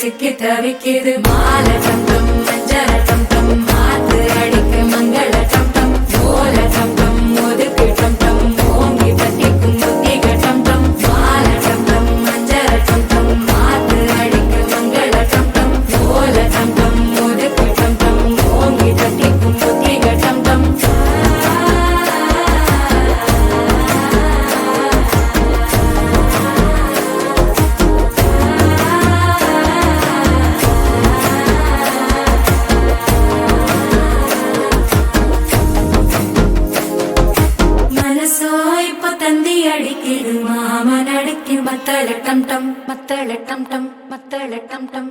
சிக்கி தவிக்கிது மால டம் டம் மஞ்சள டம் டம் மாத்து அடிக்கு மங்கள டம் டம் ஓல டம் டம் ஒதுக்கு டம் டம் ஓங்கி தட்டிக்கும் புத்திக டம் டம் மால டம் டம் மஞ்சள டம் டம் மாத்து அடிக்கு மங்கள டம் டம் ஓல டம் டம் ஒதுக்கு டம் டம் ஓங்கி தட்டிக்கும் புத்திக டம் டம் தந்தி அடிக்கிது மாமன் அடிக்கு மத்தள டம் டம் மத்தள டம் டம் மத்தள டம் டம்